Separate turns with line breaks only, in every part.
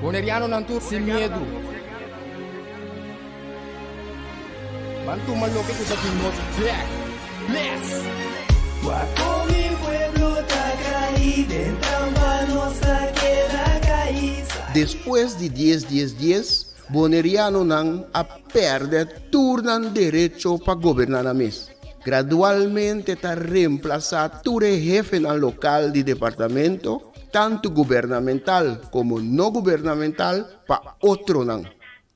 Boneriano não tu sem medo. Mantu maloque que já nos black. Bless.
Guapo mi pueblo Tacay, dentro nuestra queda caída.
Después de 10, Boneriano nan a perder turnan derecho para gobernar a mes. Gradualmente está reemplazar tu jefe en local de departamento, tanto gubernamental como no gubernamental, para otro nan.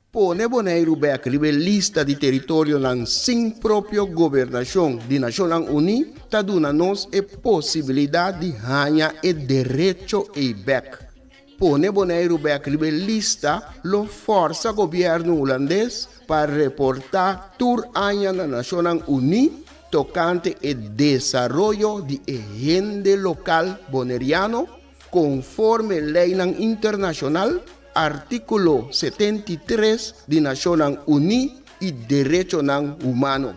Pone Bonaire back lista de territorio nan sin propio gobernación de Naciones Unidas, ta duna nos e posibilidad de ganhar e derecho e back. Pone Bonaire back lista lo forza gobierno holandês para reportar tur año na Naciones Unidas tocante el desarrollo de agente local boneriano conforme ley internacional artículo 73 de Naciones Unidas y Derecho Humano.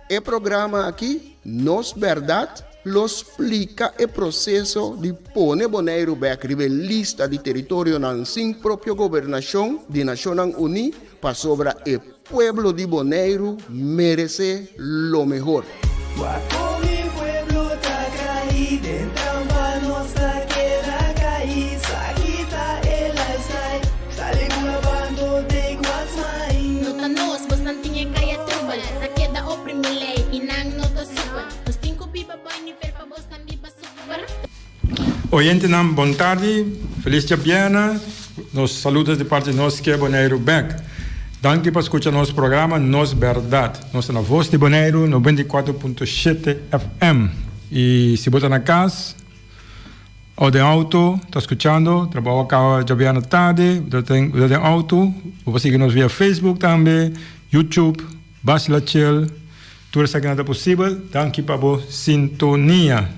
El programa aquí, Nos Verdad, lo explica el proceso de poner Bonaire back lista de territorio sin propia gobernación de Naciones Unidas para sobre el pueblo de Bonaire merece lo mejor.
Guapo mi pueblo Tacay, dentro nuestra queda caída. Quita el lifestyle, sale grabando de Guasmay.
Nota nos, bastante kaya tubal. Na queda oprimile, inang nota super. Os cinco pipa boy ni fer pa bos tambi pa super.
Oyente nam, boa tarde, feliz dia, nos saludos de parte de nós que é Bonaire Back. Danke por escuchar nosso programa Nos Verdade. Nós estamos na Voz de Bonaire 94.7 FM. E se você está na casa ou de auto, está escutando, trabalha cá já na tarde, você tem auto, você seguir nos via Facebook também, YouTube, Basila Chill, tudo isso que é possível. Danke por a sintonia.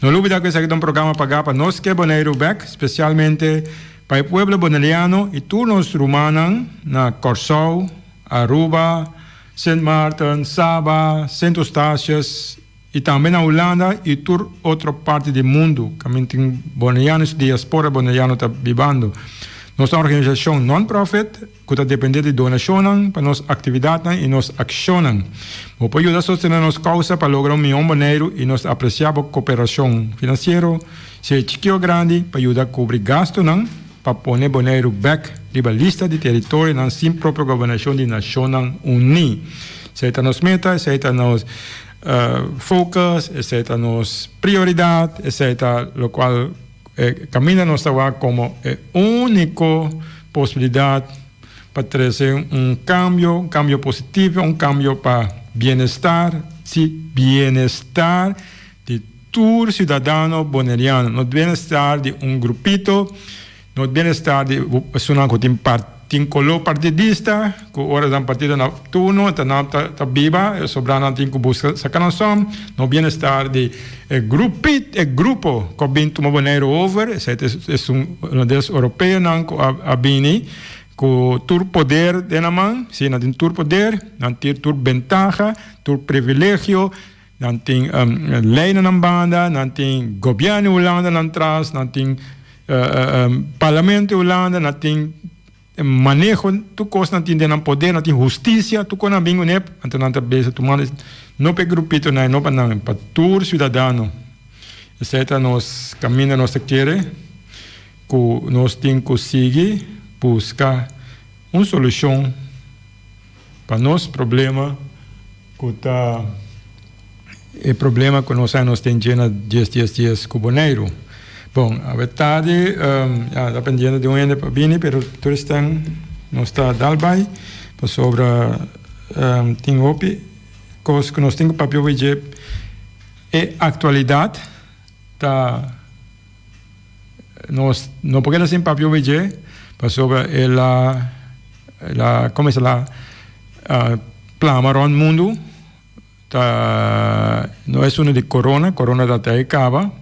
Não olvide que esse aqui é programa para nós que é Bonaire Back, especialmente para o pueblo boneriano e turnos rumanan na Corsou, Aruba, St. Maarten, Saba, Saint Eustatius e também na Holanda e tur outra parte do mundo, que também tem bonerianos, diaspora boneriano está vivendo. Nossa organização non-profit, que está dependendo de donação para nossas atividades e nossas ações. O pode ajudar a sostener nossa causa para lograr milhão boneiro e nós apreciamos cooperação financeira, se é chiquinho ou grande, para ajudar a cobrir gastos, para poner Bonaire back na lista de território na sem própria governação de Nações Unidas. Essa é a nossa meta, essa é a nossa focus, essa é a nossa prioridade, essa é o qual caminha nossa vida como a única possibilidade para trazer cambio positivo, cambio para bem-estar, bem-estar de todo cidadão boneriano, no bem-estar de grupito, no bem-estar de pessoas que têm color partidista, que ora dan partido na turno, está viva, sobrando tem que buscar essa canção, no bem-estar de grupo que vem tomar Bonaire over, é um deles europeu, não a bini, com tur poder de na mão, se não tem tur poder, não tem tur ventaja, tur privilégio, não tem lei na banda, não tem governo Holanda na trás, não tem parlamento Holanda, não tem manejo, tu coisa não tem poder, não tem justiça, tu coisa não vem né, então não tem base, tu manda não para grupito não para todo cidadão. Esse é nosso caminho, nossa querer, que nós temos que seguir, buscar uma solução para nosso problema, que está o problema que nós temos na 10 com o Bonaire. Bom, a verdade, dependendo de onde para vir, mas todos estão, nós está dalbai, para sobre tem opi, coisas que nós temos para ver é atualidade, tá, nós não podemos sem para ver para sobre como é lá, plama no mundo, tá, não é só de corona está até acaba.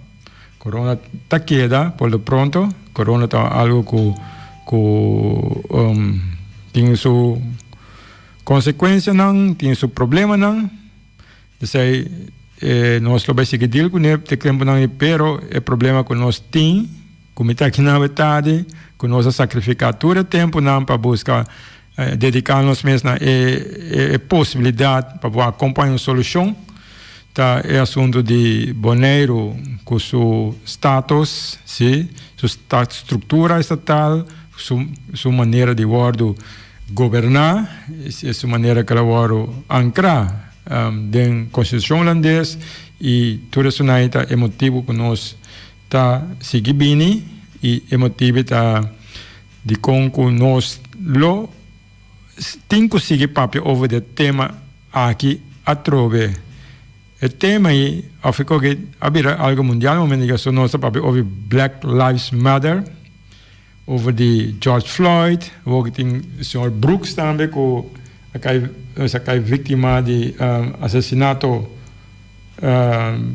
Corona está queda, por lo pronto. Corona está algo que tem sua consequência, tem seu problema. Nós vamos seguir com ele, pero o problema que nós temos, como está aqui na verdade, que nós sacrificar todo o tempo para buscar dedicar-nos mesmo na possibilidade para acompanhar uma solução. Tá, é assunto de Bonaire com seu status, sim, sua estrutura estatal, sua maneira de governar, sua maneira que ela ancrar dentro da Constituição holandesa e tudo isso é motivo que nós está seguindo e é motivo de como nós temos que seguir papel over o tema aqui a trove. O tema aí, ficou que havia algo mundial, no momento que nós papel over Black Lives Matter, over de George Floyd, over tem o senhor Brooks também, que é vítima de assassinato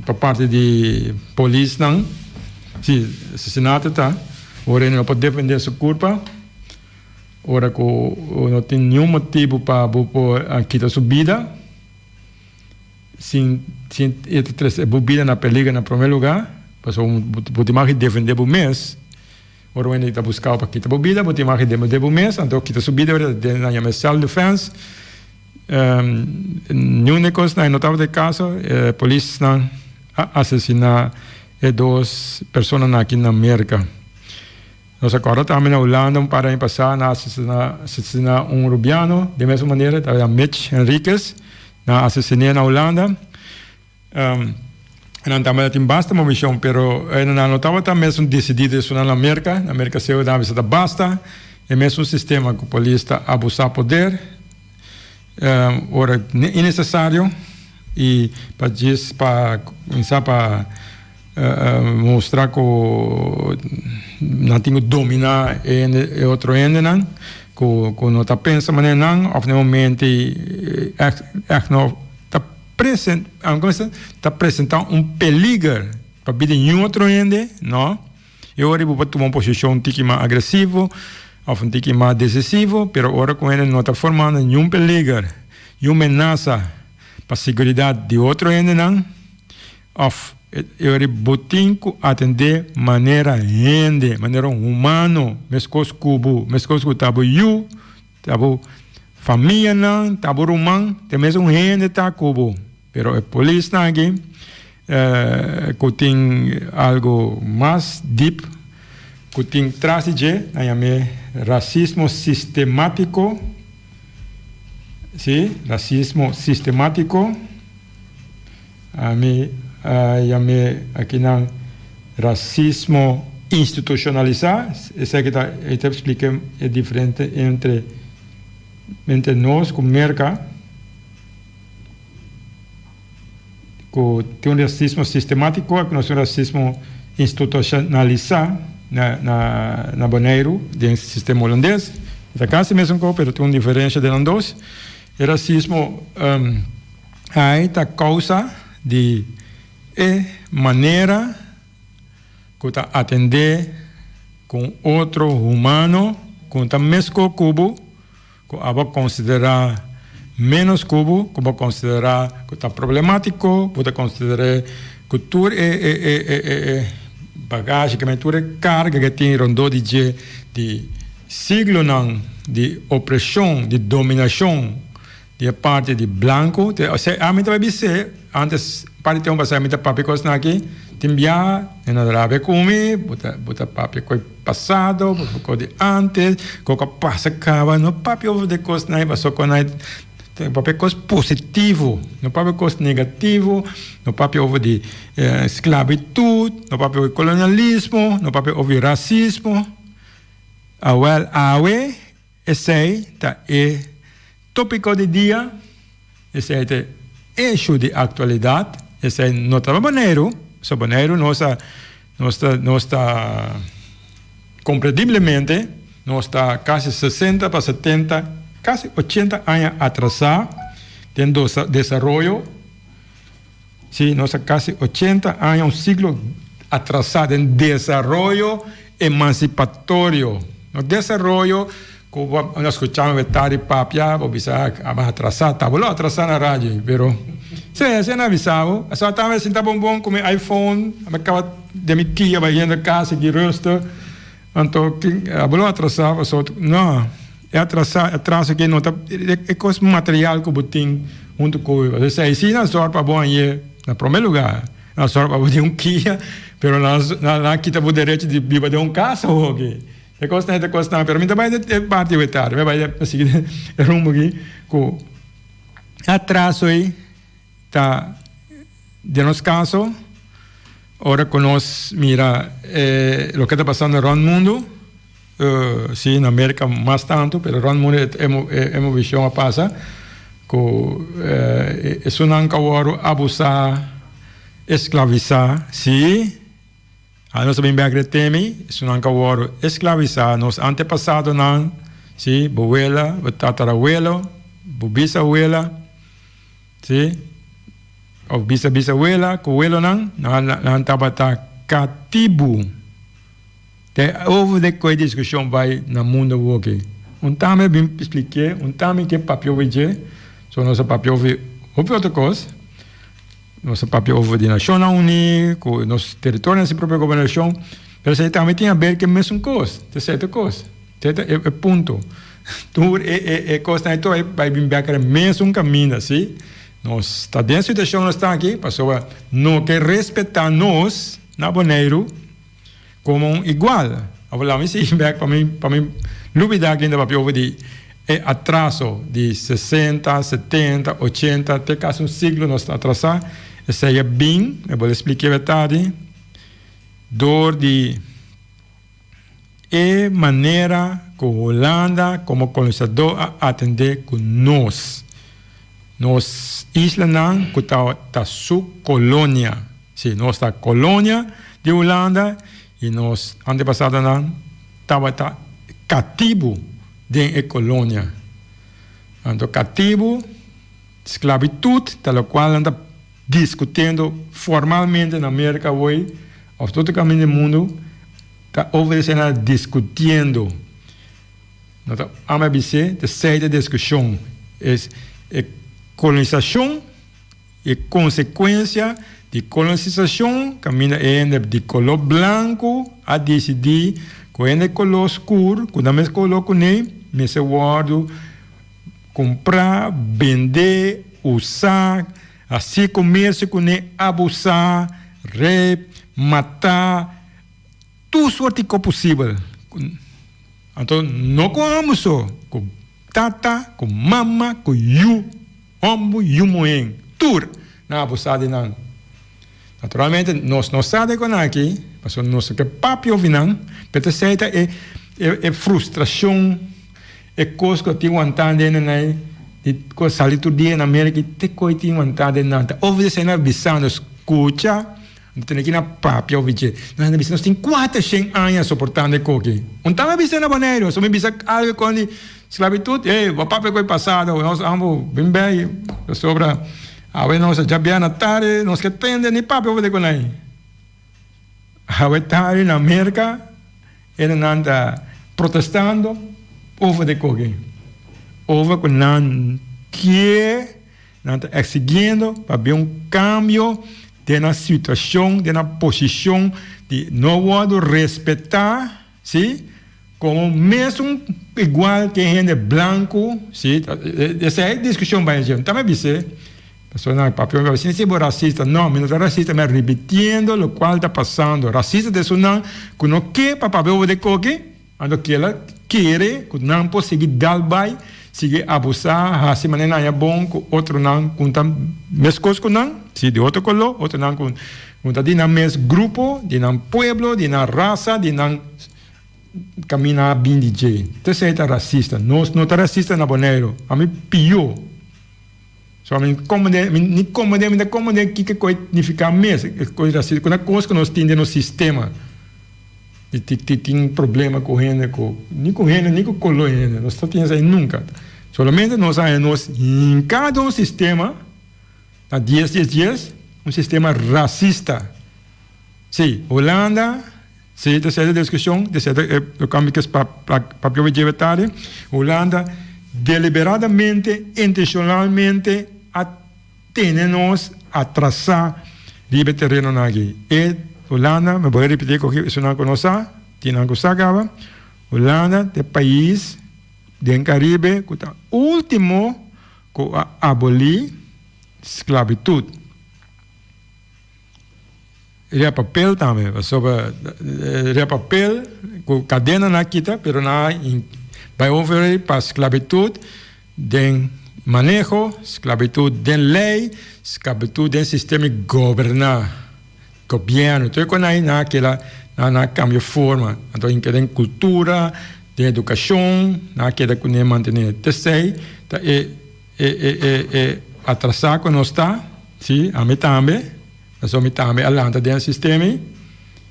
por parte de polícia, sim, assassinato tá, ora não pode defender sua culpa. Ora que não tem nenhum motivo para quitar sua vida, sem vida na perigo na primeiro lugar, porque você mais defender o mês. Ora, quando está buscando para quitar a vida, você mais defender o mês, então quitar sua vida, na self-defense. Nenhuma coisa, não estava de caso, a polícia assassinar duas pessoas aqui na América. Nós agora também na Holanda, para em passar, assassinar rubiano, de mesma maneira, Mitch Henriquez, assassinou na Holanda. Não também tem basta uma missão, pero não estava também decidido isso na América. Na América se da basta, é mesmo um sistema que a polícia abusar poder, ora é necessário e para começar para mostrar que não tem que dominar outro ende, que não está pensando maneira não, ou no momento não está apresentando perigo para vir em outro ende, não? Eu agora vou tomar uma posição um pouco mais agressiva, ou um pouco mais decisiva, mas agora com ele não está formando nenhum perigo, nenhuma ameaça para a segurança de outro ende, não? Eu botinho atender maneira humana, mescos cubo, mescos que tabu família não, tabu romano, tem mesmo gente tá cubo, pero a polícia aqui que tem algo mais deep, que tem traço de, racismo sistemático, sim, racismo sistemático, aqui não racismo institucionalizado, isso aqui eu expliquei é diferente entre nós como mercado, que tem um racismo sistemático, que nós temos racismo institucionalizado na Bonaire, dentro do sistema holandês, é quase a mesma coisa, mas tem uma diferença de dois. O racismo aí está causa de maneira que está atender com outro humano, que está mesmo cubo, que vai considerar menos cubo, que vai considerar que está problemático, que vai considerar que tudo é bagagem, que tudo é carga que tem rondou de siglo de opressão, de dominação de parte de branco. A mim também ser antes para ter um passamento papi coisa aqui, timbia, na rave comi, bota papi coi passado, bota de antes, coca passa cava, no papi over de coisa na passou com na papi coisa positivo, no papi coisa negativo, no papi over de esclavitud, no papi over colonialismo, no papi over racismo. Awe, esse tá tópico de dia, esse é eixo de atualidade, esse é nota Bonaire, não está compreensivelmente, não está quase 60 para 70, quase 80 anos atrasado dentro do desenvolvimento, sim, nós está quase 80 anos, um siglo atrasado em desenvolvimento emancipatório, no desenvolvimento nós escuchamos tarde papia, vou avisar mais atrasado, estava lá atrasado na rádio, pero você não avisava, só estava assim, tá bom, com meu iPhone, acaba de minha tia vai indo a casa que rosto, Então, a atrasar, não, é atraso que não está, é coisa material que eu tenho junto com ele. Você se na sorte para bom aí, na primeiro lugar, na sorte para ter Kia, mas na kita o direito de viver de casa, ok? É coisa não, pero mim também é parte do etário, vai assim, é rumo aqui, com atraso aí, tá, de nosso caso, ahora que nós mira lo que está passando no mundo, sim, na América mais tanto, pero no mundo é uma visão a passa, que é um cauaro abusar, escravizar, sim, a nós bem bem teme, é um cauaro escravizar, nos antepassados não, sim, abuela, tatarabuelo, bisabuela, sim, ou bisabuela, que abuelo não estava cativo. Houve de que discussão vai no mundo hoje. Também bem expliquei, também que papel veio, só nosso papel houve outra coisa. Nosso papel houve de Nações Unidas, com nosso território, nossa própria governação, mas aí também tem a ver com a mesma coisa, de certa coisa. É ponto. Tudo é coisa, então vai vir para o mesmo caminho, assim. Nós está dentro da situação, nós estamos aqui, pessoa não quer respeitar nós, na Bonaire, como igual. Falamos assim, para mim, duvidar que ainda vai de atraso de 60, 70, 80, até quase um siglo nós estamos atrasando. Isso aí é bem, eu vou explicar a verdade, dor de maneira que a Holanda, como colonizador, atender com nós. Nós, isla não, que está sua colônia. Sim, nós está colônia de Holanda e nós, antepassados não, estava cativo dentro da colônia. Então, cativo, esclavitud, tal qual anda discutindo formalmente na América hoje, ao todo o caminho do mundo, está obedecendo, discutindo. Então, a MBC, terceira discussão, é colonização e consequência de colonização, caminha de color branco a decidir com de color escuro, com a mesma color com ele, mesmo guardo, comprar, vender, usar, assim comércio com ele, abusar, matar, tudo sorte que possível. Então, não com almoço, com tata, com mama, com homem e mãe, tudo na abusada não. Naturalmente, nós não sabemos com aqui, mas nós que papi ouvindo, porque certa é frustração, é coisa que eu tenho vontade de né, de coisa sair todo dia na América, tem coisa que tenho vontade de nada. Ouve se na visão, escuta, tem aqui na papi ouvir. Nós temos 400 anos suportando coque. Não estamos visando na Bonaire, só me visando algo com esclavitud, o papo foi passado, nós ambos bem sobra, a ver nós já bem na tarde, nós que tende nem papo over com aí. A ver tarde na América, ele anda protestando, over de coque, over com não que, anda exigindo para ver cambio na situação, na posição de não respeitar, sim? Como mesmo igual que gente branco, sim? Essa é a discussão vai ser. Também você, pessoa na papel vai ser racista, não, não é racista, mas repetindo o qual está passando. Racista de isso não, que não quer para papel de coque, quando que ela quer, que não pode seguir dar vai, seguir abusar, assim maneira é bom, que outro não, com mesmas coisas que não, se de outro color, outro não com de na mesmo grupo, de na pueblo, de na raça, de na caminhar bem de jeito. Então, é racista. Nós não estamos racistas na Bonaire. A mim, pior. Só a mim, como de que significa mesmo. Coisa racista. Quando a coisa que nós temos no sistema, tem problema com ele, nem com ele, nem com o color. Nós não temos aí nunca. Somente nós temos em cada um sistema, há 10 dias, um sistema racista. Sim, Holanda, sim, terceira discussão, o cambio que é papel vegetário, Holanda deliberadamente, intencionalmente, tem-nos atrasar livre terreno aqui. E Holanda, me vou repetir que isso não conhece, tinang kusagawa, Holanda, o país do Caribe, que é o último que abolir esclavitud. Ele é papel também, ele é papel com cadena na kita, pero na vai over para esclavitud de manejo, esclavitud de lei, esclavitud de sistema de governar, governo. Então, quando aí naquela na cambio forma, então em cultura, de educação, naquela que nem manter terceiro, tá atrasar quando está, sim, a mim também. Nós também alanta dentro do sistema.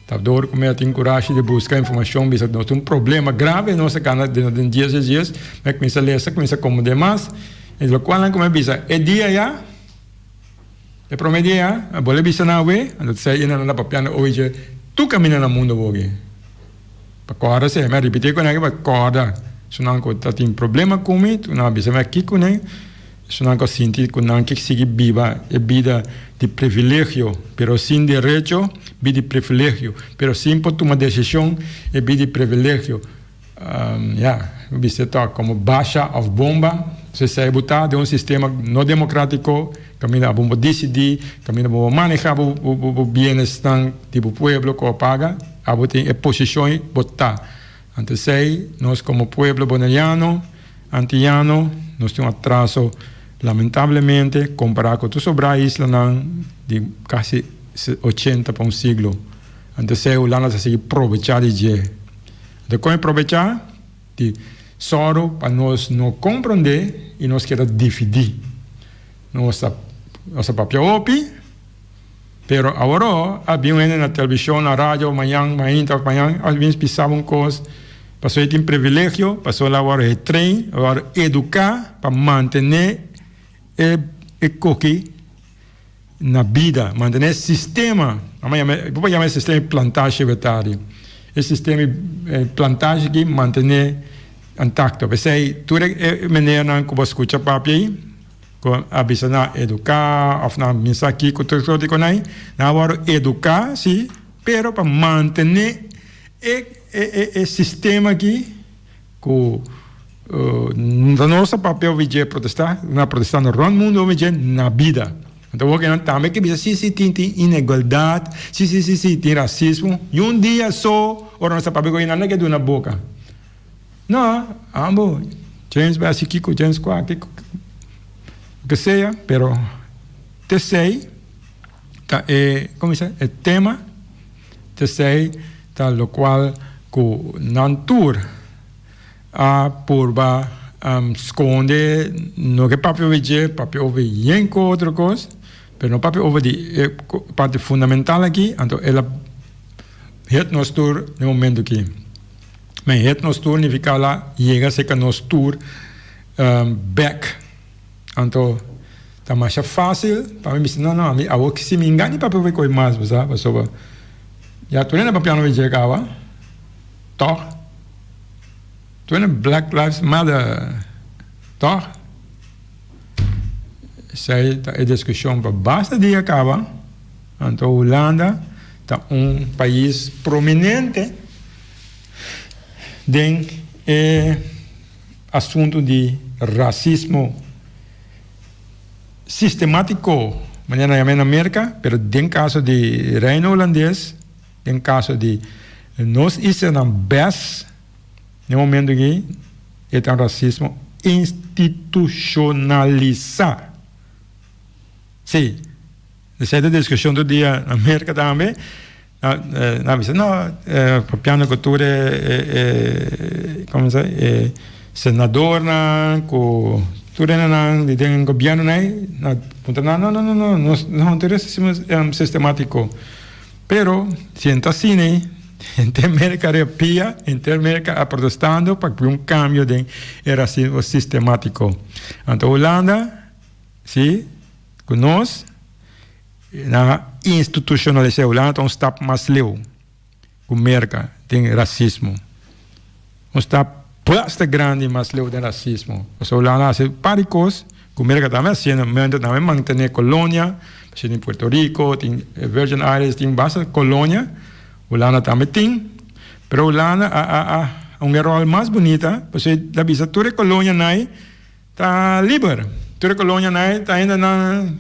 Tá dor como tem coragem de buscar informação, bisa nós tem problema grave nossa cana dentro de dias e dias, mas começa a ler, começa a comer demais. Então quando como bisa é dia já, é promedio já, a bola bisa na we, então sai ina na papiana hoje, tu caminha no mundo hoje. Para corda se, mas repetir com ele para corda, se não que tem problema comigo, tu não bisa mais aqui com ele. Se não que sentir que não que sigue viva é vida de privilégio, pero sem direito, vida de privilégio, pero sem por tomar decisão é vida de privilégio. Você está como baixa of bomba, você sai botar de sistema não democrático, caminha a bomba decidir, caminha a bomba manejar o bem-estar tipo pueblo que paga, a botar posição botar. Então sei, nós como pueblo boneriano, antiano, nós temos atraso lamentavelmente, comparado com todos os países de quase 80 para siglo. Então, se o lana se aproveitar de jeito. Então, como aproveitar? De só para nós não compreender e nós queremos dividir. Nossa papel opi, pero agora, havia na televisão, na rádio, amanhã, às vezes pensavam coisas, passou a ter privilégio, passou lá agora a treinar, agora educar para manter e coque na vida, manter sistema, vou chamar sistema de plantagem vegetária. Esse sistema de plantagem que mantém intacto. Você tudo é maneira que você escuta papo aí, com a bisa na educar, ou na mensagem que tu escuta com aí, na hora educar, sim, pero para manter e sistema aqui com no nosso papel de protestar, na protestar no mundo na vida. Então, o que também que bisa sim tem inigualdade, sim tem racismo. E dia só, o nosso papel que não é que do na boca. Não, ambo, James vai assim Kiko, James qualquer que seja, pero te sei, tá como isso é tema, te sei, tá lo qual com natura a porba esconde no que papel veje papel vem com outra coisa, mas no papel over de parte fundamental aqui, então ela het nos tour no momento aqui, mas het nos tour significa lá chega se que nos tour back, então tá mais fácil para mim não a mim que se me engane papel vai coi mais, sabe, sobre já tu nem papel não veje acaba, toch. Toen Black Lives Matter, toch? Zij a discussão para basta de acaba. Então, Holanda é país prominente em assunto de racismo sistemático, maneira na América, pero em caso de reino holandês, em caso de nós isso não best. No momento aqui, é um racismo institucionalizado. Sim. Essa é a discussão do dia na América também. Não, piano cultura como se é senador tudo de tem governo não interessa sistemático. Pero se está assim, América repia, América protestando para cambio de racismo sistemático. Então, Holanda, sim, conosco, na institucionalização, Holanda está mais leu, com América, tem racismo. Está bastante grande mais leu de racismo. Então, Holanda, se paricos, com América também, também mantém colônia, em Puerto Rico, tem Virgin Islands, tem bastante colônia. Holanda também tem, Pero Holanda a un rol más bonita, pues la visa toda colonia nai está libre. Toda colonia nai está ainda na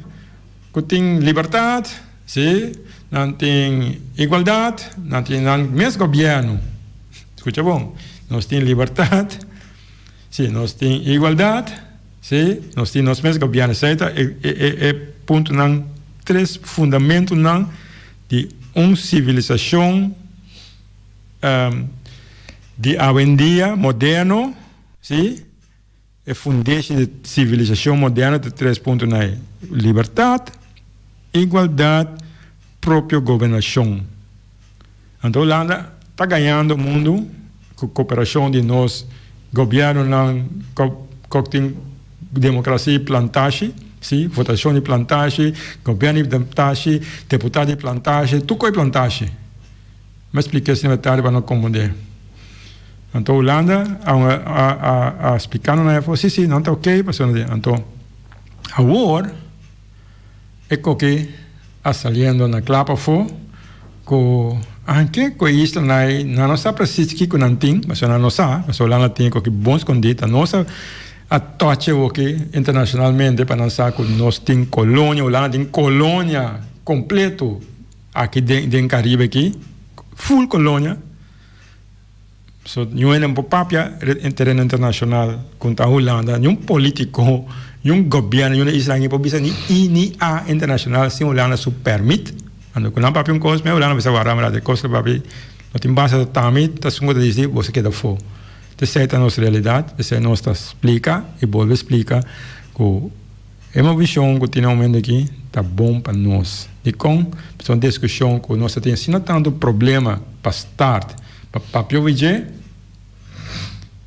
tem liberdade, sim, não tem igualdade, não tem mesmo governo. Escuta bom, nós temos liberdade, sim, nós temos igualdade, sim, nós temos mesmo governo. Certo? É ponto não três fundamentos não de uma civilização de hoje em dia moderno, sim, é fundação de civilização moderna de três pontos não é liberdade, igualdade, própria governação. Então, a Holanda está ganhando o mundo com a cooperação de nós, governo que tem democracia e plantagem, sim, votação de plantagem, governo de plantagem, deputado de plantagem, tudo é plantagem. Mas expliquei isso na tarde para não confundir. Então, a Holanda, a explicando na época, sim, não está ok, então, agora, é que a saliendo na clapa fo ko anche ko isto na nossa precisa que não tem mas na nossa lá tem que bons conditas nossa a toche o que internacionalmente para nós que nós tem colônia lá tem colônia completo aqui dentro Caribe aqui full colônia so não é um papia em terreno internacional com a Holanda nenhum político yung gobyerno yung Israel po bisa ni a international si wala na permit ano kung papi yung cos may wala na bisa wala de cos papi no timbasa sa tamit tas sungo dizi você queda fo te seta nos realidade te nos explica e volve explica que é uma visão que continuamente aqui tá bom para nós e com uma discussão que nós temos se não tanto problema para start para papi o vije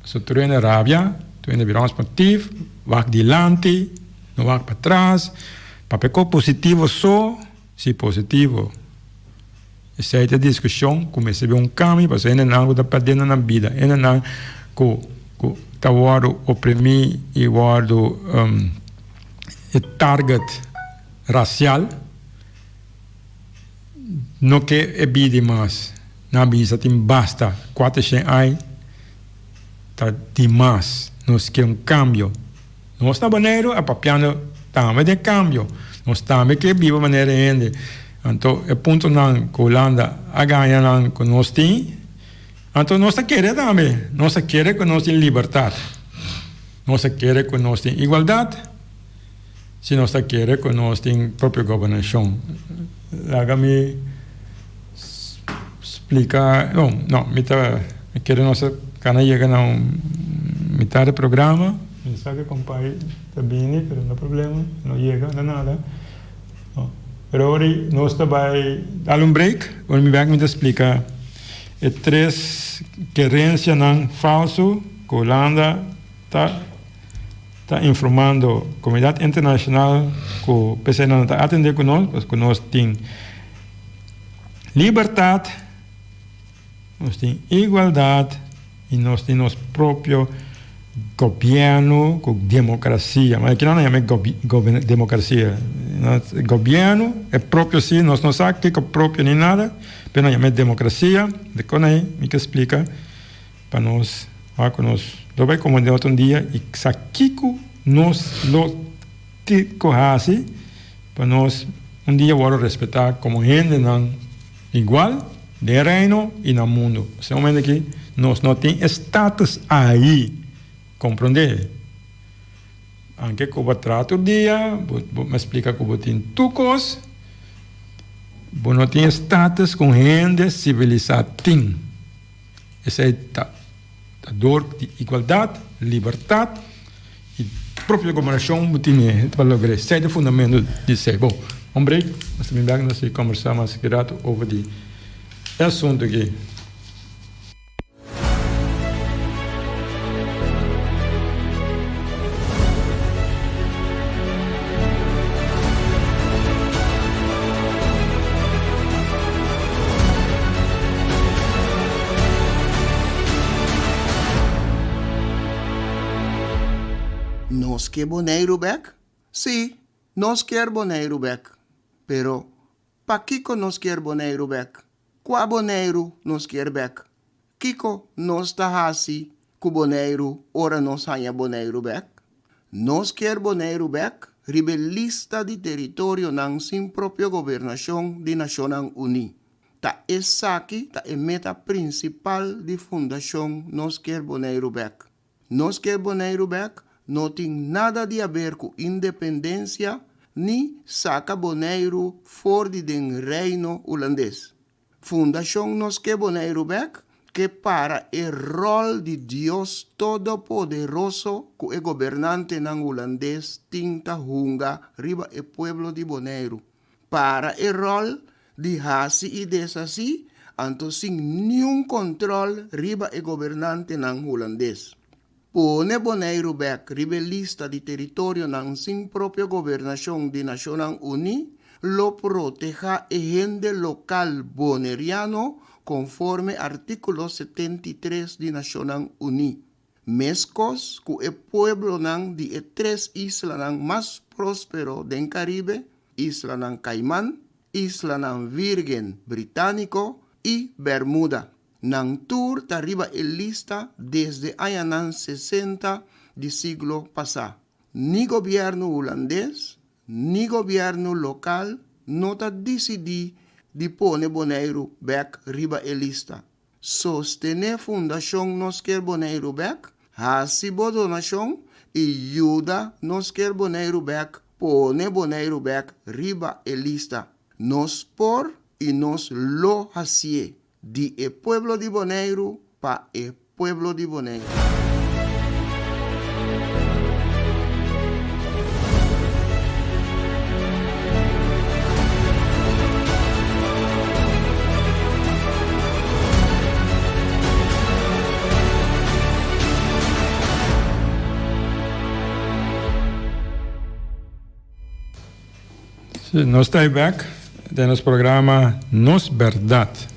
so tu na rabia tu na viramos motivo vai adiante, não vai para trás. Papel positivo só, se positivo. Essa é a discussão, comecei a ver caminho, porque ainda não está perdendo na vida. Ainda não está guardando oprimir e guardando o target racial. Não quer é vida mais. Na vida tem basta. 400 anos, está demais. Nós queremos cambio. Nós estamos banheiro, a papiano também de cambio. Nós também que viva maneira ainda. Então, é ponto não que a Holanda a ganha não que nós temos. Então, nós queremos também. Nós queremos que nós temos liberdade. Nós queremos que nós temos igualdade. Se nós queremos que nós temos própria governação. Lágame explicar. Não, me quero nossa cana chega na metade do programa. Sabe que o pai está bem, mas não há problema, não chega, não nada. Pero agora nós também dar break, onde me vai me explicar três querências não falso que a Holanda está informando a comunidade internacional que o PC não está atendendo conosco, porque nós temos liberdade, nós temos igualdade e nós temos nosso próprio governo com democracia, mas aqui não é democracia. Governo é próprio sim, nós não sabemos que é próprio nem nada, mas não é democracia. De quando aí me explica para nós, nós vai comandar outro dia e saquico nós lo corrase para nós dia vamos respeitar como gente não igual de reino e no mundo. Esse momento aqui nós não tem status aí. Compreender? Anche como trato dia, me explica como tem tucos, não tem status com gente civilizada. Essa é a dor de igualdade, liberdade e própria governação tem valor. Esse é o fundamento de ser. Bom, hombre, nós também vamos conversar mais direto sobre o assunto aqui.
¿Nos quer boneiro back? Sí, nos quer boneiro back. Pero, pa que nos quer boneiro back? Qual boneiro nos quer back? Kiko nos tahasi ku Bonaire ora nos hanya Bonaire bek. Nos quer Bonaire bek, rebelista di territorio nang sin propio gobernación di Naciones Unidas. Ta esaki ta meta principal di fundación nos quer Bonaire bek. Nos quer Bonaire bek no tem nada de a ver com independencia ni saca Bonaire fora den reino holandês. Fundação nos quer Bonaire bek que para el rol de Dios Todopoderoso que el gobernante nan holandés tinta hunga riba el pueblo de Bonaire. Para el rol de hasi y desasí, anto sin ningún control riba el gobernante nan holandés. Pone Bonaire bek rebelista de territorio nan sin propia gobernación de Naciones Unidas, lo proteja el gente local boneriano conforme artículo 73 de Naciones Unidas. Mescos que el pueblo nan de tres islas nan más próspero del Caribe, Isla nan Caimán, Isla nan Virgen Británico y Bermuda. Nan tour arriba el lista desde años 60 del siglo pasado. Ni gobierno holandés, ni gobierno local no ta decidí de poner Bonaire bek riba el lista. Sostener fundación nos quer Bonaire bek, hasibo donación y ayuda nos quer Bonaire bek, pone Bonaire bek riba el lista. Nos por y nos lo hacie. De el pueblo de Bonaire pa el pueblo de Bonaire.
Sí, nós estamos back de nosso programa Nos Verdade.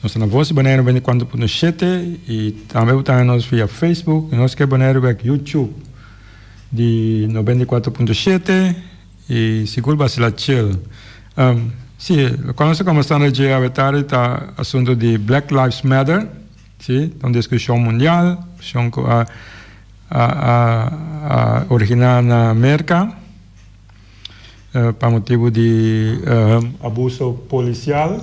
Nós estamos na Voz de Bonaire 24.7 e também estamos via Facebook, nós que é Bonaire back YouTube de 94.7 e seguro Basilachel. Sim, quando nós começamos a vetar o assunto de Black Lives Matter, sim, uma discussão mundial, original na América, para motivo de abuso policial.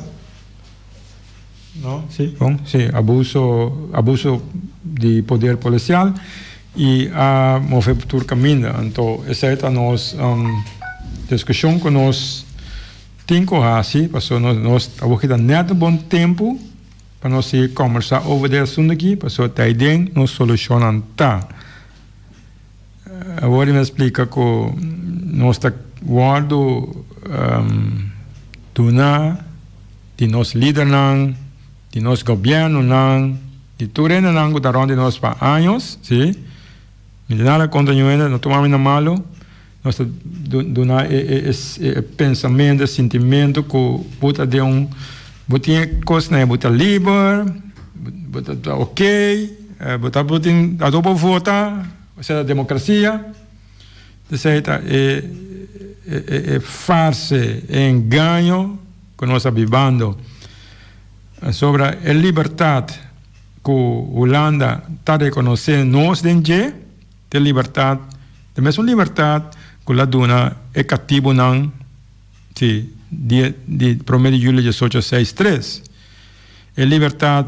¿No? Sí, bom, sí, abuso de poder policial y a mover por caminho. Então, essa é a nossa discussão que nós temos assim, porque nós estamos net bom tempo para nós conversar over esse assunto aqui, porque até aí nós solucionamos tá. Agora me explica que nós está guardo tuna de nosso líder não de nosso governo não, de tudo ainda não que de nós para anos, sim, nada contra ninguém, não tomamos nada malo, nós dona esse pensamento, esse sentimento que bota de botinha coisa né, bota livre, bota ok, bota botin a double vota, essa é a democracia, essa é farsa, é engano que nós estamos vivendo. Sobre a liberdade que a Holanda está reconhecendo nós dentro de liberdade, a mesma liberdade que a dona é cativo não de 1 de julho de 1863. A liberdade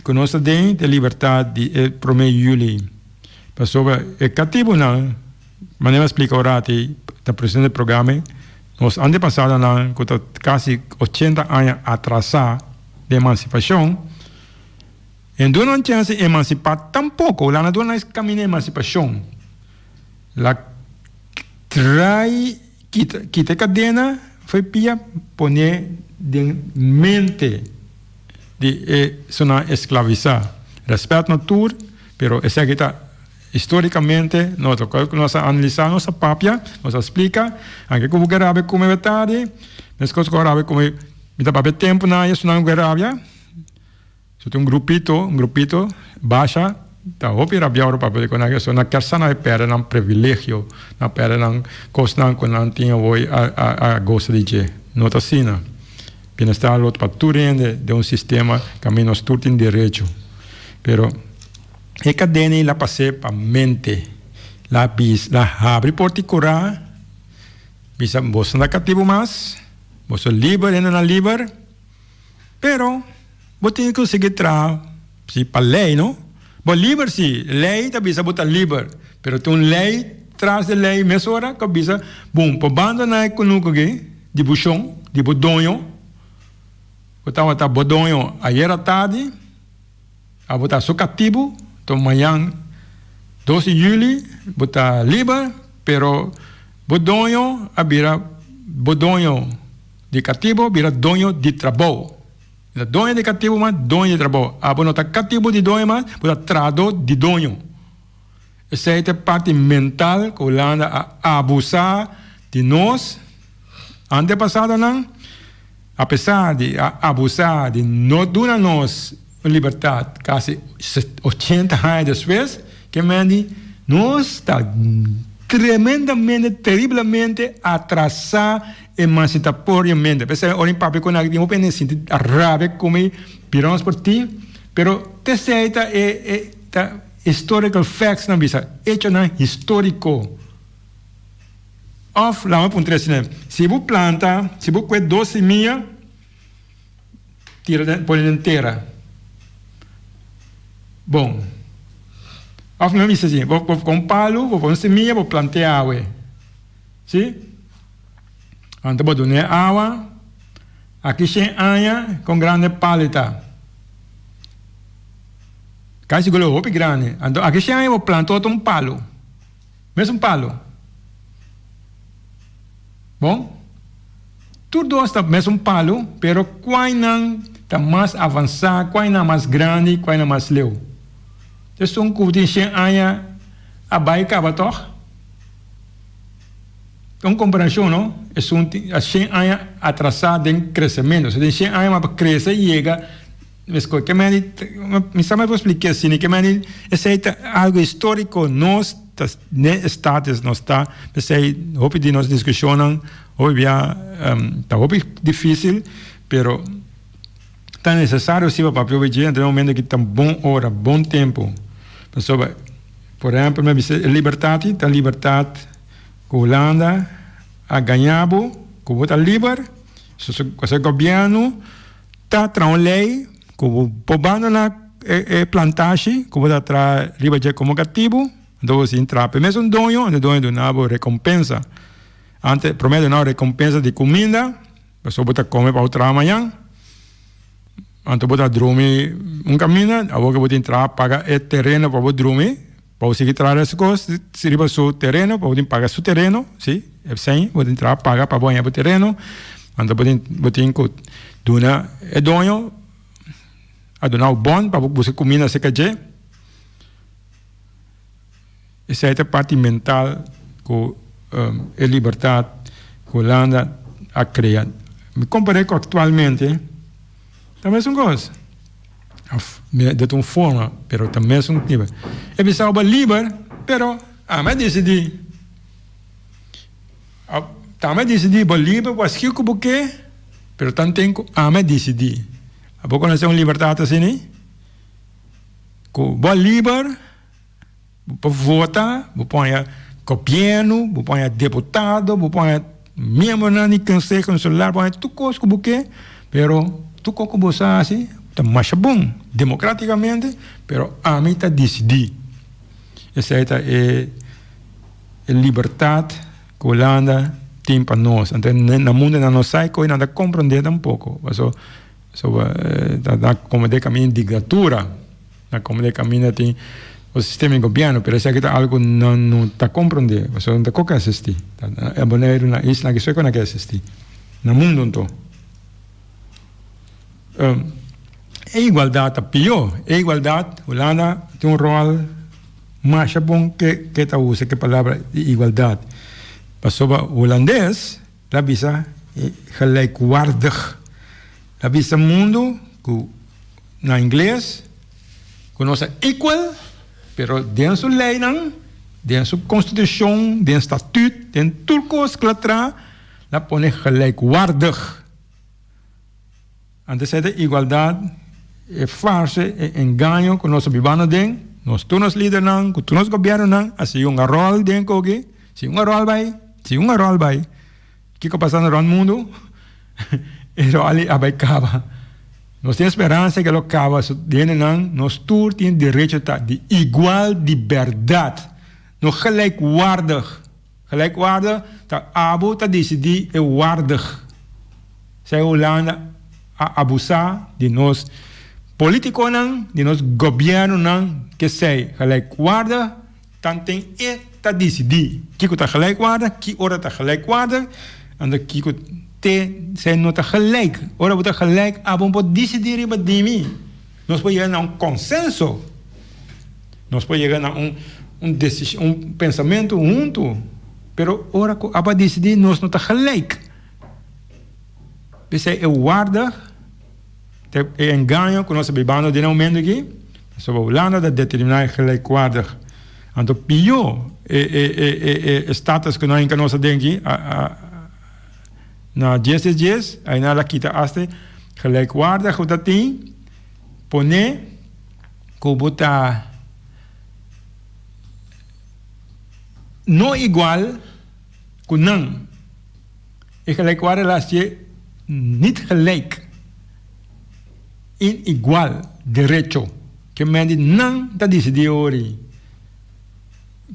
que nós temos é a liberdade de 1 de julho. Mas sobre é cativo não, mas não explica agora da presidente do programa, nós ano passado não, que está quase 80 anos atrasado de emancipação, e não há chance de emancipar tampouco, lá não há caminho de emancipação. Lá trai, quita cadena, foi pia poner de mente de sonar esclavizar. Respeito natura, pero essa aqui está historicamente, nós analisamos nossa papia, nós explica, aqui como grave como é verdade, mas coisas grave como Mita pape tempo na isso não guerra, só tem um grupito baixa, tá opi rabiauro pape com a na casa na pera não privilégio, na pera não costa com não tinha oi a gosta de je, nota sina. Bem-estar outro para tudo de um sistema que menos tudo tem direito. Pero e cadena la passei para mente. La abre porti cura, bisa você não cativo mais, você livre ainda não livre, pero você tem que conseguir tra, se para lei, não? Bo livre se lei tá bisa botar livre, pero tu lei traz de lei mesora que bisa bom, po banda na economia que de buchão, de bodonho, botar bodonho ayer à tarde, a botar só cativo, então amanhã 12 de julho, botar livre, pero bodonho abira bodonho de cativo, vira donho de trabalho. La donho de cativo mas donho de trabalho. A bonota cativo de donho mas botar trado de donho. Essa é a parte mental que Holanda a abusar de nós, antepassado não, apesar de abusar de não dar nós liberdade, quase 80 anos depois, que nós está tremendamente, terrivelmente atrasar emancipatoriamente. Pensei, ora em papo com alguém, eu pensei, a raiva como piramos por ti, pero te aceita é historical facts na bisa, hecho na histórico. Of, lá vamos para um se você planta, se você coe 12 semillas, tira por inteira. Bom, of não bisa assim, vou com um palo, vou com semilla, vou plantar água. Sim? Então vou dar água, aqui tem anha com grande paleta. Casi golo hopi grande. Então aqui tem anha, vou plantar outro palo. Mesmo palo. Bom? Tudo está mesmo palo, pero qual não está mais avançado, qual não mais grande, qual não mais leu. Então um cubo de anha abai cavator. Então comparação, não? É a anha atrasada em crescimento. Se tem anha para crescer e chega, me sabe vou explicar assim, que esse é algo histórico, nós estados não está, pensei, hope de nós discussionam, hoje está hope difícil, pero está necessário se para prover no momento que está bom hora, bom tempo. Por exemplo, a liberdade, a liberdade que a Holanda a ganhado, que está livre, o governo está trazendo lei, que poubando na plantagem, que está trazendo livre como cativo, então você entra primeiro um donho de uma recompensa. Antes, prometo uma recompensa de comida, você pode comer para outra amanhã. Antes você dormir caminho, agora você entrar, pagar o terreno para você dormir, para você trazer as coisas, se riba seu terreno, para você pagar seu terreno, sim, é assim, você entrar, pagar para banhar o terreno, antes você dona é donho, a donar o bom para você comida se quer. Essa é a parte mental que a liberdade que a Holanda a criado. Me comparei com atualmente, também são coisas. De uma forma, mas também são livres. É preciso livre, mas me decidi. Também decidi livre, mas que eu quero, mas também me decidi. A pouco nós temos liberdade assim, que livre, vou votar, vou pôr governo, vou pôr deputado, vou pôr membro na conselho consular, vou pôr tudo coisa que eu quero, pero tudo que você assim, está mais bom, democraticamente, pero a mim está decidido. Essa é a liberdade que a Holanda tem para nós. Então, no mundo não sai, que não compreender tampouco. Como de caminho de ditatura, como de caminho tem o sistema de governo, mas isso aqui é algo não está compreender. Você não está assistir. É bom na isla que só não quer assistir. No mundo então. A igualdade é pior. A igualdade, Holanda tem rol mais bom que está usa que a palavra igualdade. Mas sobre o holandês, lá bisa gelijkwaardig. Lá bisa mundo que na inglês conosce equal, pero dentro sua lei não, dentro sua constituição, dentro estatuto, dentro tudo coisa que lá traz, lá põe gelijkwaardig. Antes é igualdade farsa, engano que nós vivamos dentro, nós todos líderes não, que todos governos não, assim rol dentro aqui, se rol vai, que está passando no mundo, e ali acaba. Nós temos esperança que ele acaba, nós todos temos direito de igual liberdade, não gelijkwaardig, tá abo tá decidir é waardig. Se a Holanda a abusar de nós políticos não, de nós governo não, que sei gelijkwaardig, dan tem e tá decidir. Que tá gelijkwaardig, que ora tá gelijkwaardig, en de que te zijn não tá gelijk. Ora tá gelijk, abo pode decidir e badimi. Nós podemos chegar a consenso. Nós podemos chegar a pensamento junto. Pero ora que aba decidir nós não tá gelijk. Você é waardig, é engano que nós vivemos de momento aqui. Sobre a Holanda dat determinar gelijkwaardig. En dat pior status que nós encaramos aqui na dias aí na kita aste gelijkwaardig o dat tem pone que bota não igual que não. E gelijkwaardig laat je niet gelijk. Inigual derecho. Que men die não tá decidir ori.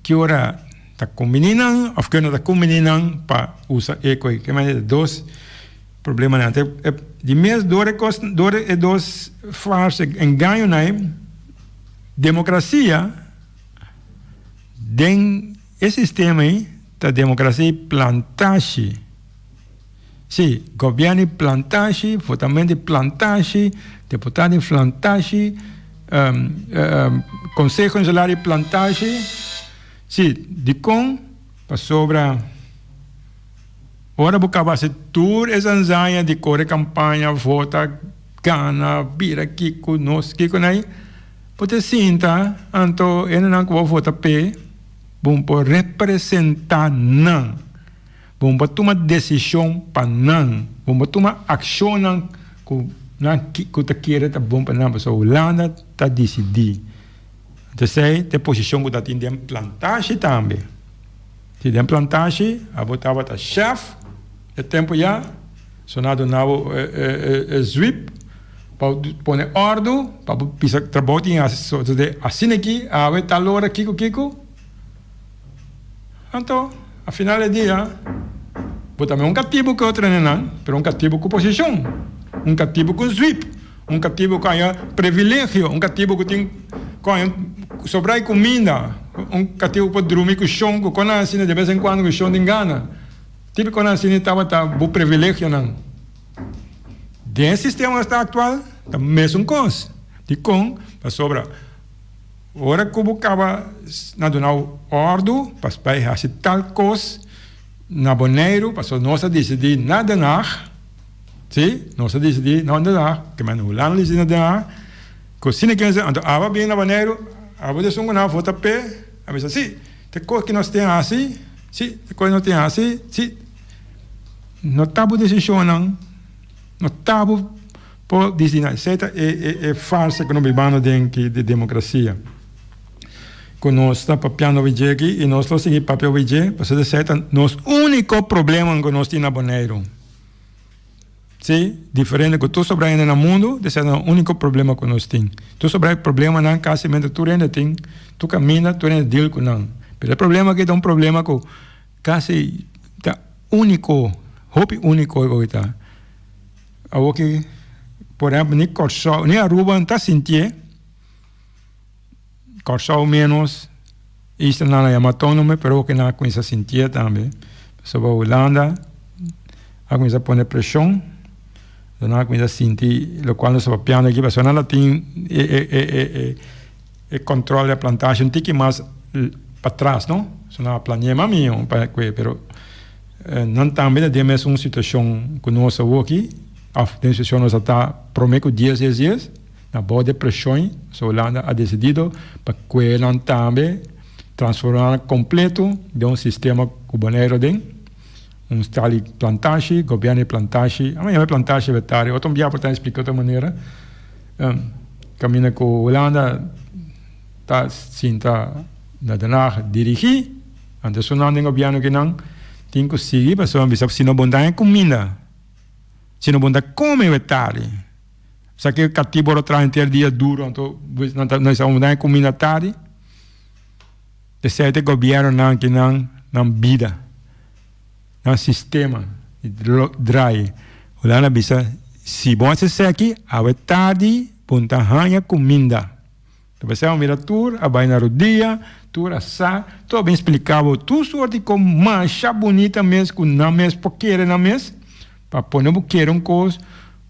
Que ora tá combinando of que não tá combinando para usar eco. Que men dois problemas não. De mês dore dois farsa engano naim. Democracia den esse sistema aí da democracia plantagem. Sim, governo plantagem, votamento plantagem, deputado plantagem, conselho consular plantagem. Sim, de com para sobra. Ora buscava se tour essa anzanha de correr campanha, vota, gana, vira kiko, nos kiko naí. Pode sinta, anto ele não vou votar p, bom por representar não. Bom para tomar decisão para não, bom para tomar ação não, que tá querendo tá bom para não, só Holanda tá decidir. Então sei, tem posição que tá tendo plantagem também. Se tem plantagem, a botava tá chefe, é tempo já, sonado não sweep, para pôr ordem, para pisar trabalho em assim aqui, a ver tal hora kiko. Então, afinal do dia, também um cativo que outro não, mas cativo com posição, cativo com sweep, cativo com privilégio, cativo que tem sobrar comida, cativo para dormir com chão, com assim de vez em quando com chão de engana, tipo quando assim estava bom privilégio não. Dentro do sistema atual, é a mesma coisa, de com para sobrar. Ora que eu acaba na donar ordem para fazer tal coisa na Bonaire, para nós decidir nada na, sim, nós decidir nada na, que mas no Holanda decidir nada na, que se não quer dizer, então aba bem na Bonaire, aba de sungo na vota pé, a ver sim, tem coisa que nós temos assim, sim, tem coisa que nós temos assim, sim, não tabu decisão não tabu por decidir, certa é farsa que nós vivamos dentro de democracia. Quando nós estamos papiando o vídeo aqui e nós estamos seguindo papel o vídeo, para ser certo, nosso único problema que nós temos na Bonaire. Sim, diferente que tu sobra ainda no mundo, esse é o único problema que nós temos. Tu sobra problema não, casamento, tu ainda tem, tu caminha, tu ainda deal com não. Mas o problema aqui é um problema que quase tá único, hope único que está. Algo que, por exemplo, nem Corsol, nem Aruba não está sentindo. Corsol menos, isto não é autônomo, mas que não começa a sentir também. Sobre a Holanda, começa a pôr pressão, não começa a sentir, o qual nós estamos piando aqui, mas não tem controle da plantagem, tem que mais para trás, não? Isso não é planeamento meu, mas não também temos uma situação que nós estamos aqui, a situação nós está prometo dias, na boa depressão, a Holanda ha decidido para que não também transformar completo de sistema cubaneiro dentro, style plantagem, governo plantagem, amanhã é plantagem vetária, outro dia para explicar de outra maneira, caminha com Holanda, tá sinta na danach dirigir, antes o não tem governo que não tem que seguir, mas só bisa se não bondar comida, se não bondar come o tarde, se que cativo o trabalho inteiro dia duro, então nós vamos bondar comida tarde, de certo governo não que não vida, não sistema, dry, Holanda bisa se bom se aqui, a tarde punta hanya comida. Então você mira tur, a vai na rodia, tur assa, todo bem explicado, tu sorte com mancha bonita mesmo, com na mesmo, porque na mesmo, para pôr no buqueiro coisa,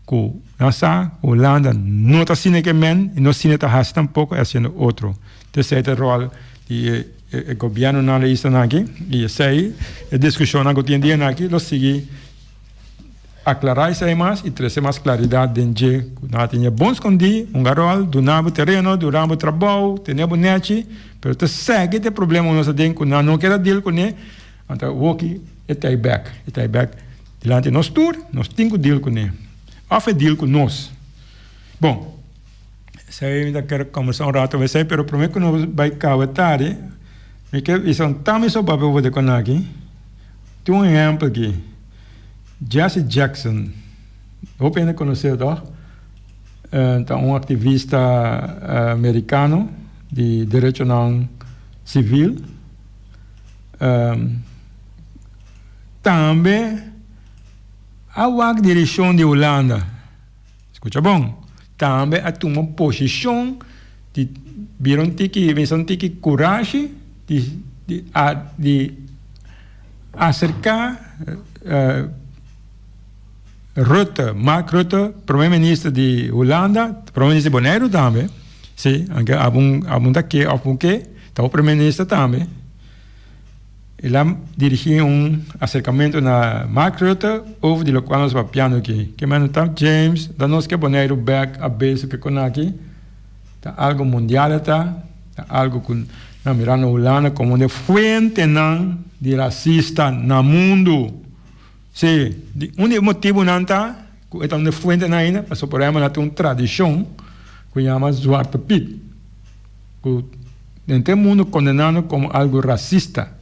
com essa Holanda não está sendo que men, e não sendo tá has tampouco é sendo outro. Então esse rol de o governo não lhe está aqui, e essa aí a discussão que tem dia aqui, lo seguir aclarar isso aí mais e trazer mais claridade dentro de nós tinha bons condi um garol do nabo terreno do nabo trabalho tinha bonete pero te segue de problema nós tem com não quer deal com ele então o que é tie back dilante nós tour nós temos que deal com ele off deal com nós bom sei ainda quero conversar rato vai ser pero prometo que não vai cair tarde me que isso também só para ver o de aqui tem exemplo aqui Jesse Jackson, eu penso conhecer, um ativista americano de direito não civil, também a direção de Holanda, escuta bom, também a tomar posição de viram que coragem de acercar Rutte, Mark Rutte, primeiro-ministro de Holanda, primeiro-ministro de Bonaire também, sim, algum daqui, algum que, tá o primeiro-ministro também. Ele dirigiu acercamento na Mark Rutte, houve de qual nós papiando aqui, que mano tá James, da nós que Bonaire back a base que com aqui, tá algo mundial tá algo com na mirando Holanda como de fuente não de racista no mundo. Sim, um motivo não está, é uma fonte ainda, mas o problema tem uma tradição que chama Zwarte Piet, que dentro do mundo condenado como algo racista,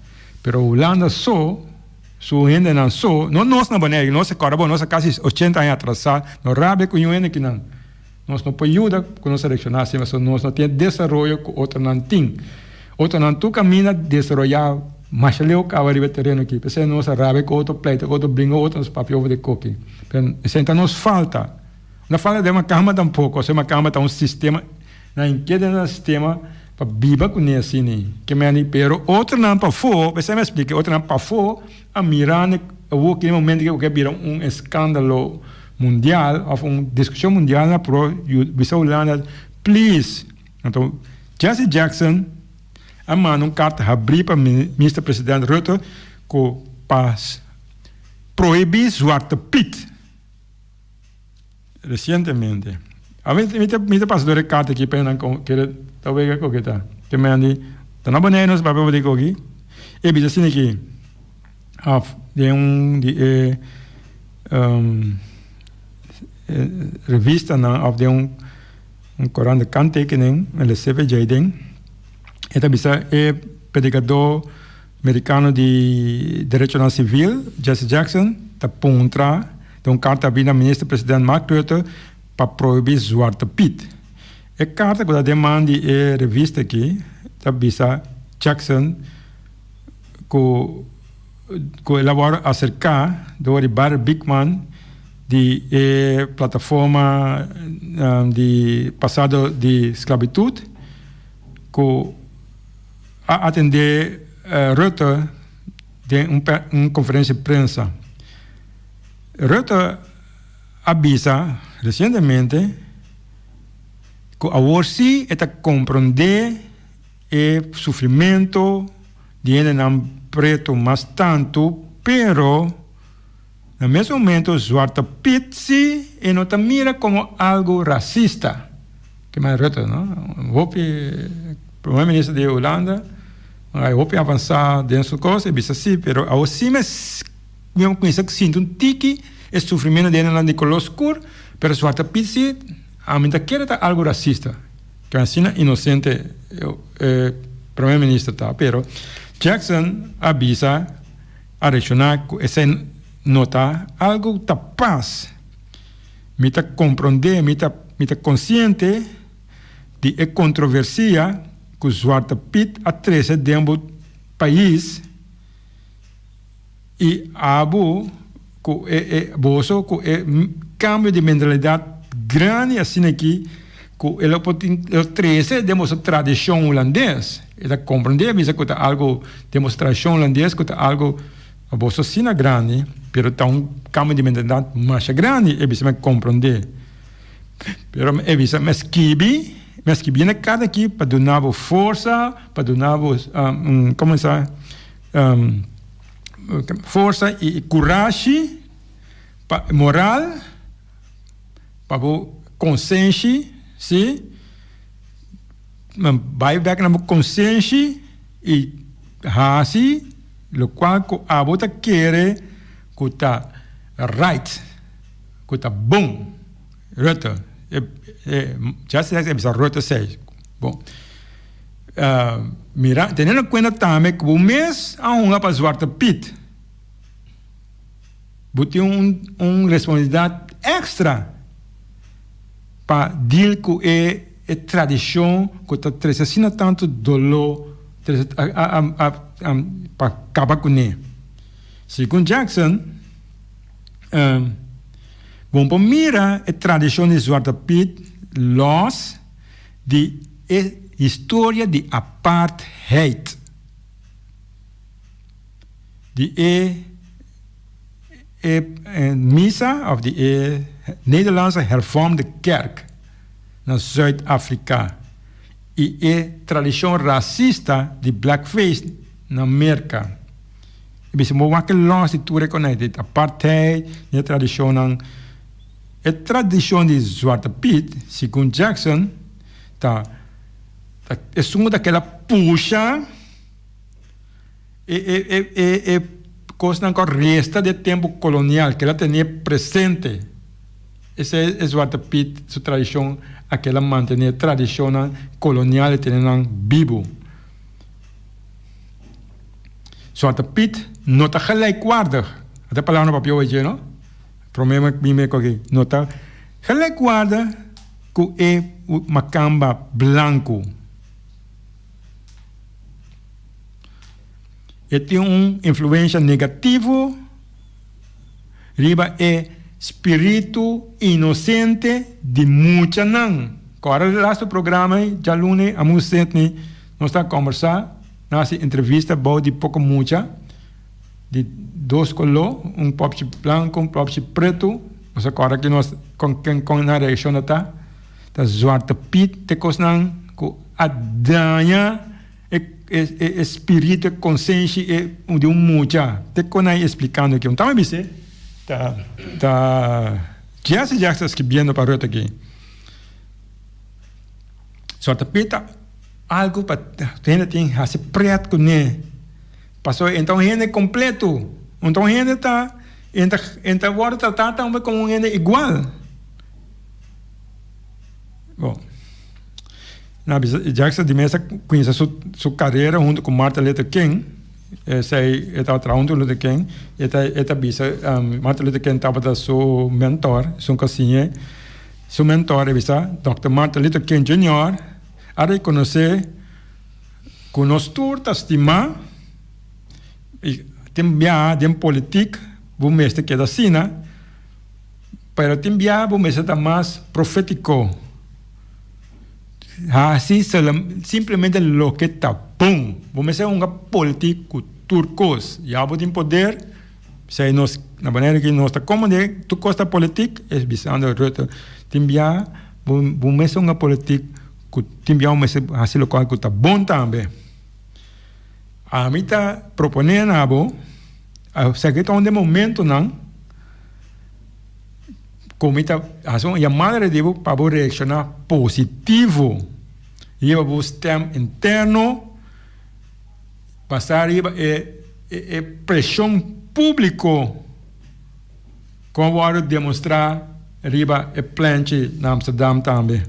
mas a Holanda sua gente não só, não nós na Bonaire, nós é quase 80 anos atrasado, não rabe com a gente que não, nós não podemos ajudar com nossa reaccionar, mas nós não temos desenvolvimento que outro não tem, outro não tu caminha desenvolver mas leu cava de terreno aqui, porque nós rabe com outro pleito, outro brinco, outros papel de coque. Então nos falta. Não falta de uma cama tampouco, se uma cama tá um sistema, na inquietude do sistema para viver com ele assim, que me ani pero outro não para fora, você me explica, outro não para fora, a mirar o que momento que vira escândalo mundial, ou uma discussão mundial na pro, bisa Holanda, please. Então, Jesse Jackson a mano carta abrir para o ministro-presidente Rutte para proibir Zwarte Piet. Recentemente. A mim passou a carta aqui para não querer talvez que está. Que me andi, tá na boneira nos papel de aqui. E bisa assim aqui. De revista na de Coran de kanttekening, ele CVJ ding. Eta bisa predicador americano de direito civil, Jesse Jackson, tá contra, então carta vinda ministro-presidente Mark Rutte para proibir Zwarte Piet. E carta que demanda é revista aqui, tá bisa Jackson que elabora acerca do Barry Bickman de plataforma de passado de esclavitud que a atender Rutte de uma conferência de imprensa. Rutte avisa recentemente que a ORCI está compreender o sofrimento de ele não preto, mas tanto, pero no mesmo momento Zwarte Piet e não mira como algo racista. Que mais Rutte, não? O primeiro-ministro de Holanda eu vou avançar dentro da coisa, bisa assim, pero ao cima mesmo conhecer que sinto um tique, o sofrimento dele lá de color escuro, pero Zwarte Piet a mim quer tá algo racista, que assim inocente primeiro-ministro tá, pero Jackson avisa a reaccionar com essa nota algo tá paz, me tá compreender, me tá consciente de a controvérsia que o Zwarte Piet atrasa dentro do país e abo com bolso com cambio de mentalidade grande assim aqui com ele atrasa dentro da tradição holandesa. Ele compreende bisa que algo demonstração holandesa que algo a bolso sina grande, pero tá cambio de mentalidade mais grande e bisa me compreender. Pero e bisa me esquibi na cada aqui para donar força, para donar como se força e coragem, moral, para consciência, sim, vai back na consciência e assim, o qual a bota quer que tá right, que tá bom, reta, já se é bisa reta sei, bom. Mira, tendo em conta também que o mês há para Zwarte Piet, tem responsabilidade extra para deal com a tradição que está trazendo tanto dolor para acabar com ele. Segundo Jackson, bom, mira a tradição de Zwarte Piet, los de história de apartheid. De missa of de Nederlandse hervormde kerk na Zuid-Afrika. E tradição racista de blackface na América. E bisa mo wakke los de tu reconnaître apartheid, a tradição de Zwarte Piet, segundo Jackson, é só daquela puxa coisa não resta de tempo colonial que ela tinha presente. Essa é Zwarte Piet, sua tradição, aquela manter tradição colonial que tem vivo. Zwarte Piet não está gelijkwaardig. Até palavra no papel hoje, não? Problema que me aqui. Não está gelijkwaardig com o macamba branco. E tem influência negativa riba espírito inocente de muita não. Agora o programa já lunes a muito nós está conversar nessa entrevista boa de pouco muita de dois colores, pobre branco, pobre preto. Mas agora que nós com na reação está Zwarte Piet te cosnan com a danha espírito, consciência de muita. Te conai explicando aqui. Então, você já se já está escrevendo para outro aqui. Zwarte Piet algo para tem a se preto com ele. Passou então ele é completo. Então ele está então agora tratar também como ele é igual. Bom. Jackson de Mesa conhece sua carreira junto com Martin Luther King. Zij estava trouwens Luther King. Martin Luther King estava seu mentor, seu cozinha. Seu mentor é Dr. Martin Luther King Jr. A reconhecer que nós todos estimamos tem política, o mestre que é da Sina, mas tem o mestre mais profético. Assim, simplesmente lo que está bom. Vamos ser político turcos. Já tem poder, se nós, na maneira que nós está cômodo, tu costa política, é visando a rota. Vamos ser política, vamos ser assim local que está bom também. A mim está propondo a secretário de momento não, como está a chamada de para reaccionar positivo. E o sistema interno passar pressão pública como demonstrar riba e plantje na Amsterdam também.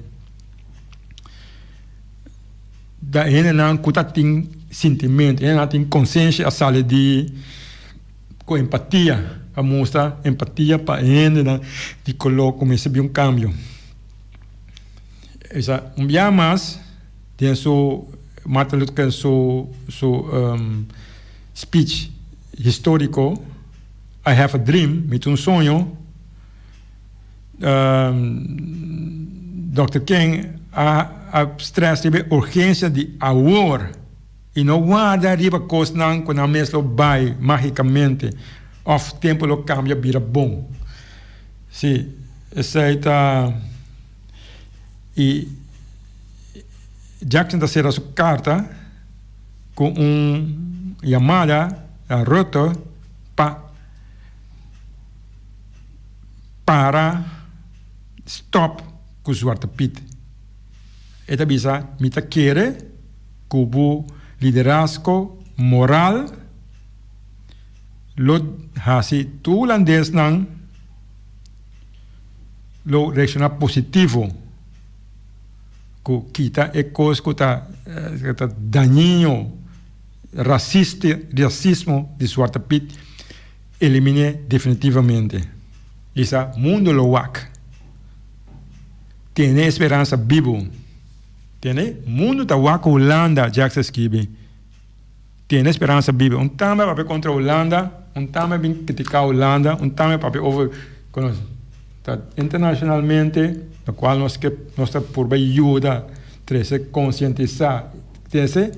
Da ene não kuta tem sentimento, ene não tem consciência a sala de com empatia, a mostrar empatia para ene de colocar começa a ver cambio. Essa dia mais tem Martin Luther King speech histórico. I have a dream, met sonho. Dr. King a stress de urgência de agora e não guarda riba coisa não quando a mesma vai magicamente of tempo lo cambia vira bom. Sim, essa está e Jackson da será sua carta com chamada a rota para stop com o Zwarte Piet. Eta bisa mita querer kubu liderazgo moral lo hasi tu holandês nang lo reaccionar positivo ku kita ecos kuta daninho racismo de Zwarte Piet elimine definitivamente. Isa mundo lo wak. Tiene esperança vivo. Tiene mundo ta wak Holanda Jackson skibi. Tiene esperança vivo. Tame papi contra Holanda, tame bin criticar Holanda, tame papi over internacionalmente, no qual nós está por ajuda, trece conscientizar, trece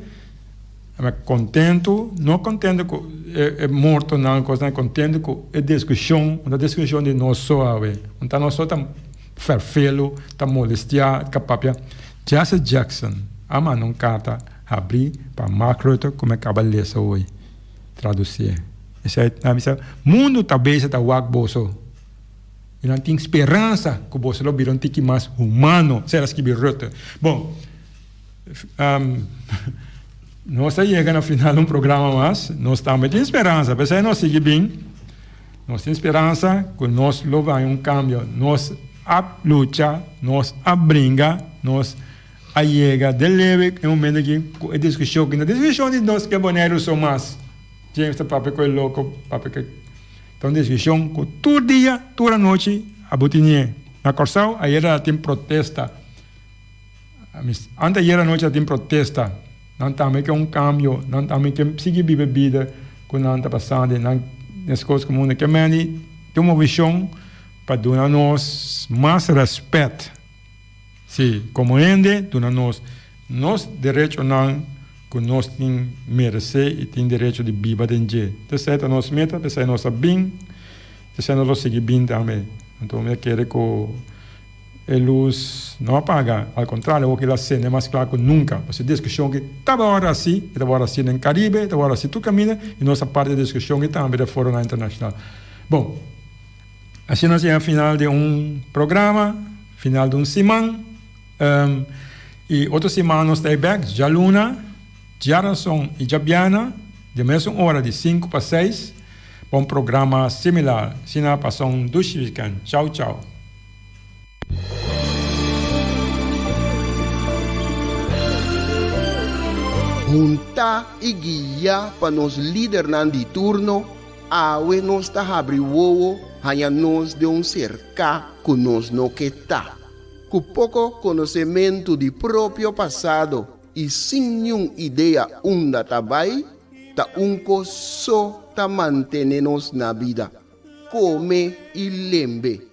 contento, não contento com é morto não, coisa não contento com é discussão, uma discussão de nós só então nós só tá ferfelo, tá molestia, capapia. Jackson, ama não carta abrir para Mark Rutte como é que acaba ler hoje, traduzir. Esse é mundo talvez está wak boso. E não tem esperança que o boso lo vira tique mais humano, será que vir Rutte. Bom, nós chegamos no final de um programa mais, nós estamos com esperança, mas aí nós seguimos bem, nós temos esperança que nós louvamos cambio, nós a luta, nós a briga, nós a chega de leve, em um momento que a discussão de nós que boneiros são mais, James está papo com louco, papo que então discussão que todo dia, toda noite, a botinha, na Corsal, aí era tem protesta, antes era noite tem protesta. Não também que cambio, não também que seguir bebida quando não está passando, nas coisas comuns que tem uma visão para dar-nos mais respeito. Sim, como ende, dar-nos direito não que nós temos merecer e temos direito de viver dentro. Essa é a nossa meta, essa é a nossa bem, essa é a nossa seguir bem também. Então, eu quero que a luz não apaga, ao contrário, o que ela cena é mais claro que nunca. Você discussão que estava agora assim no Caribe, estava agora assim tu caminha, e nossa parte da discussão que também de fora na internacional. Bom, assim nós chegamos ao final de um programa, final de semana, e outra semana nós estamos back, já Luna, Jarason e Jabiana, de mesma hora, de 5 para 6, para um programa similar. Sina passou um duchificante. Tchau, tchau.
Junta e guia para nos líder de turno, awe nos ta abri wowo, hanya nos de cerca que nos no que tá. Com pouco conhecimento de próprio passado e sem nenhuma ideia onde tá vai, tá só tá manter-nos na vida. Come e lembre.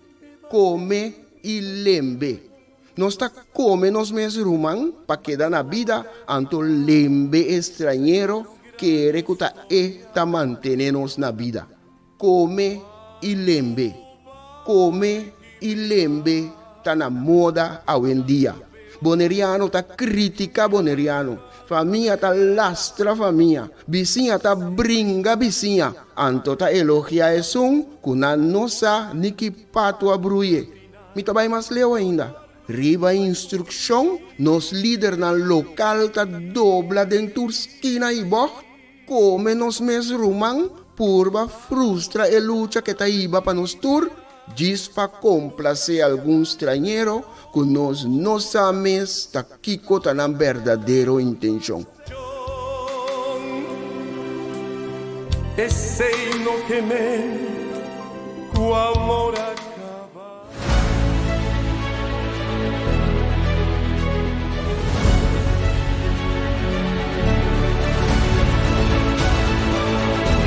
Come e lembre. Nós está come nos mesmos rumang para quedar na vida, anto lembre estrangeiro que recuta está manter-nos na vida. Come e lembre. Come e lembre tá na moda hoje em dia. Boneriano tá critica boneriano. Família tá lastra família. Vizinha tá brinca vizinha. Anto tá elogia isso, kuna nossa niki pato abruye. Me tá bem mais leu ainda. Riba instrução, nos líder na local tá dobla dentro esquina e boh. Come nos mes rumang, purba frustra e luta que tá iba para nos tur. diz para complacer algum estrangeiro que nós não sabemos que Kiko está na verdadeira intenção.
Esse no que me, cu amor